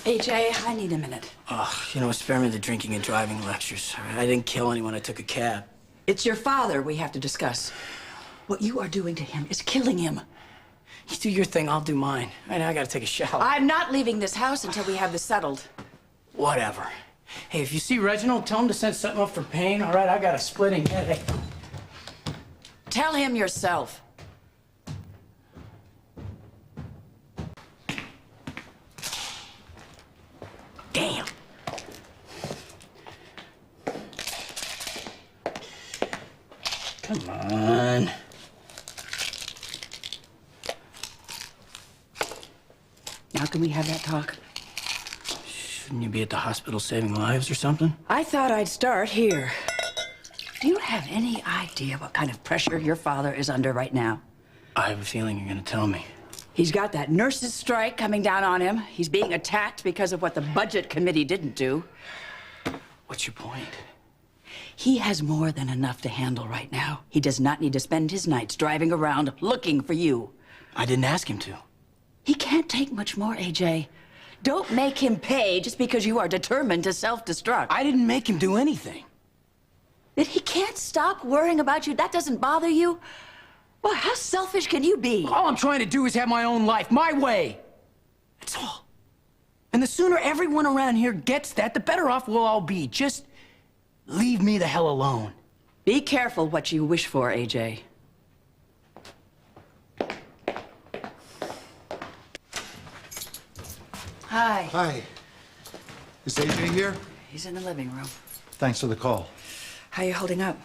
AJ, I need a minute. Spare me the drinking and driving lectures. I didn't kill anyone. I took a cab. It's your father we have to discuss. What you are doing to him is killing him. You do your thing, I'll do mine. Right now I gotta take a shower. I'm not leaving this house until we have this settled. Whatever. Hey, if you see Reginald, tell him to send something up for pain. All right, I got a splitting headache. Tell him yourself. Damn. Come on. Now can we have that talk? Shouldn't you be at the hospital saving lives or something? I thought I'd start here. Do you have any idea what kind of pressure your father is under right now? I have a feeling you're gonna tell me. He's got that nurses' strike coming down on him. He's being attacked because of what the budget committee didn't do. What's your point? He has more than enough to handle right now. He does not need to spend his nights driving around looking for you. I didn't ask him to. He can't take much more, AJ. Don't make him pay just because you are determined to self-destruct. I didn't make him do anything. That he can't stop worrying about you, that doesn't bother you? Well, how selfish can you be? All I'm trying to do is have my own life, my way. That's all. And the sooner everyone around here gets that, the better off we'll all be. Just leave me the hell alone. Be careful what you wish for, AJ. Hi. Hi. Is AJ here? He's in the living room. Thanks for the call. How you holding up?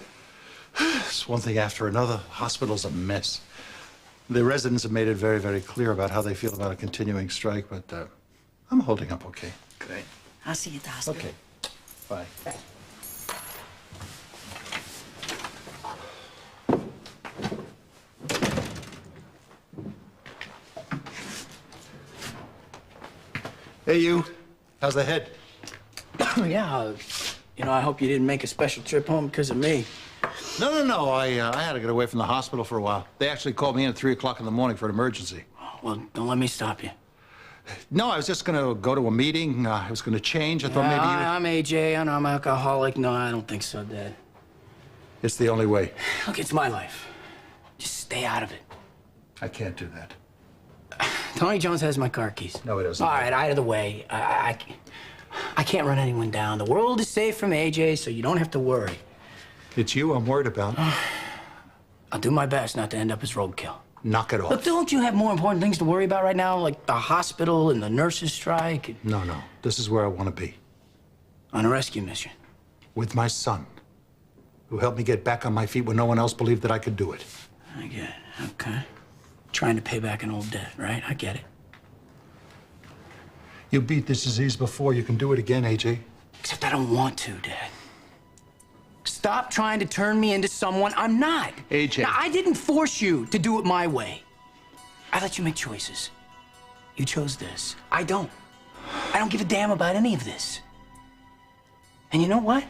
It's one thing after another. Hospital's a mess. The residents have made it very, very clear about how they feel about a continuing strike, but I'm holding up okay. Good. I'll see you at the hospital. Okay. Bye. Bye. Hey, you. How's the head? Yeah, I hope you didn't make a special trip home because of me. No. I had to get away from the hospital for a while. They actually called me in at 3 o'clock in the morning for an emergency. Well, don't let me stop you. No, I was just gonna go to a meeting. I was gonna change. I thought maybe you... I'm AJ. I know I'm alcoholic. No, I don't think so, Dad. It's the only way. Look, it's my life. Just stay out of it. I can't do that. Tony Jones has my car keys. No, he doesn't. All right, out of the way. I can't run anyone down. The world is safe from AJ, so you don't have to worry. It's you I'm worried about. I'll do my best not to end up as roadkill. Knock it off. Look, don't you have more important things to worry about right now, like the hospital and the nurses' strike? No. This is where I want to be. On a rescue mission. With my son, who helped me get back on my feet when no one else believed that I could do it. I get it. Okay. Trying to pay back an old debt, right? I get it. You beat this disease before. You can do it again, AJ. Except I don't want to, Dad. Stop trying to turn me into someone I'm not. AJ. Now, I didn't force you to do it my way. I let you make choices. You chose this. I don't. I don't give a damn about any of this. And you know what?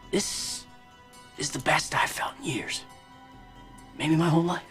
This is the best I've felt in years. Maybe my whole life.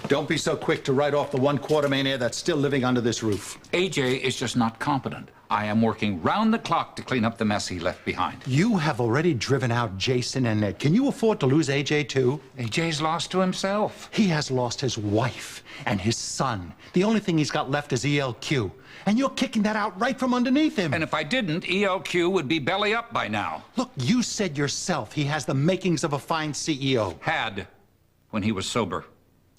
Don't be so quick to write off the one Quartermain that's still living under this roof. AJ is just not competent. I am working round the clock to clean up the mess he left behind. You have already driven out Jason and Ned. Can you afford to lose AJ too? AJ's lost to himself. He has lost his wife and his son. The only thing he's got left is ELQ. And you're kicking that out right from underneath him. And if I didn't, ELQ would be belly up by now. Look, you said yourself he has the makings of a fine CEO. Had, when he was sober.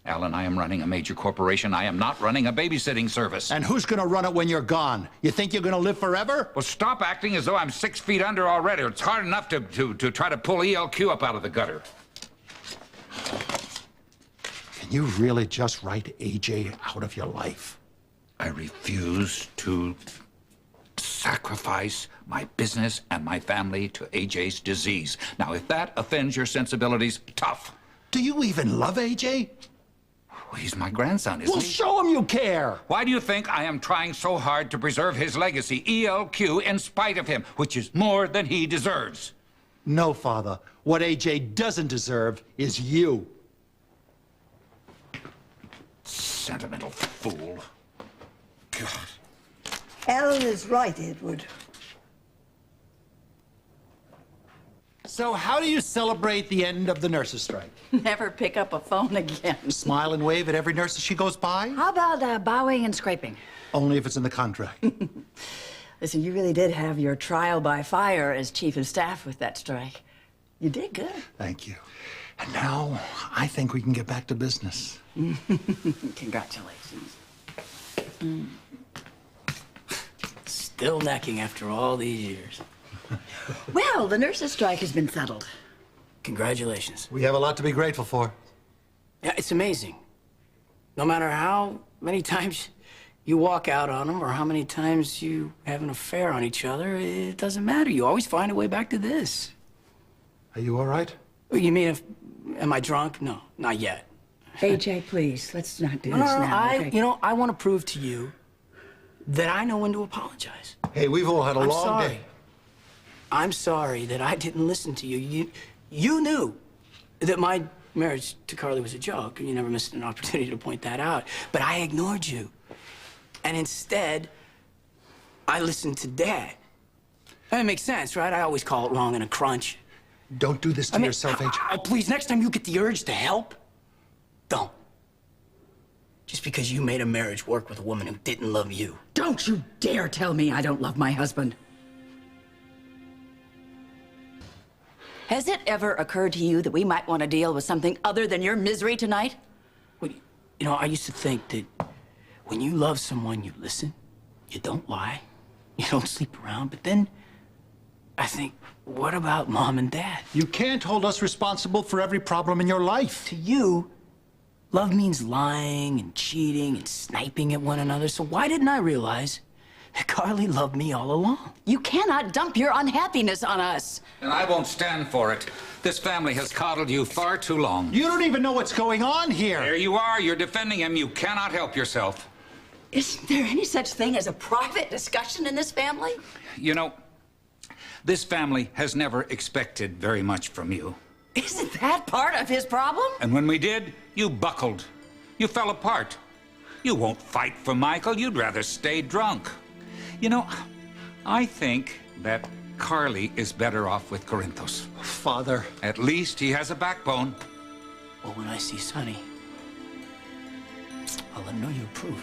Alan, I am running a major corporation. I am not running a babysitting service. And who's gonna run it when you're gone? You think you're gonna live forever? Well, stop acting as though I'm 6 feet under already. It's hard enough to try to pull ELQ up out of the gutter. Can you really just write AJ out of your life? I refuse to sacrifice my business and my family to AJ's disease. Now, if that offends your sensibilities, tough. Do you even love AJ? Well, he's my grandson, isn't Well, he? show him you care. Why do you think I am trying so hard to preserve his legacy, ELQ, in spite of him, which is more than he deserves? No, Father. What AJ doesn't deserve is you. Sentimental fool. God. Ellen is right, Edward. So how do you celebrate the end of the nurses' strike? Never pick up a phone again. Smile and wave at every nurse as she goes by? How about bowing and scraping? Only if it's in the contract. Listen, you really did have your trial by fire as chief of staff with that strike. You did good. Thank you. And now, I think we can get back to business. Congratulations. Still necking after all these years. Well, the nurses' strike has been settled. Congratulations. We have a lot to be grateful for. Yeah, it's amazing. No matter how many times you walk out on them or how many times you have an affair on each other, it doesn't matter. You always find a way back to this. Are you all right? You mean, am I drunk? No, not yet. AJ, please, let's not do No, this no, no, now. Okay? I want to prove to you that I know when to apologize. Hey, we've all had a long sorry. day. I'm sorry that I didn't listen to you. You knew that my marriage to Carly was a joke, and you never missed an opportunity to point that out. But I ignored you. And instead, I listened to Dad. That makes sense, right? I always call it wrong in a crunch. Don't do this to yourself, AJ. Oh, please, next time you get the urge to help, don't. Just because you made a marriage work with a woman who didn't love you. Don't you dare tell me I don't love my husband. Has it ever occurred to you that we might want to deal with something other than your misery tonight? Well, you know, I used to think that when you love someone, you listen, you don't lie, you don't sleep around. But then I think, what about Mom and Dad? You can't hold us responsible for every problem in your life. To you, love means lying and cheating and sniping at one another. So why didn't I realize that Carly loved me all along? You cannot dump your unhappiness on us. And I won't stand for it. This family has coddled you far too long. You don't even know what's going on here. There you are. You're defending him. You cannot help yourself. Isn't there any such thing as a private discussion in this family? You know, this family has never expected very much from you. Isn't that part of his problem? And when we did, you buckled. You fell apart. You won't fight for Michael. You'd rather stay drunk. You know, I think that Carly is better off with Corinthos. Father. At least he has a backbone. Well, when I see Sonny, I'll let him know you approve.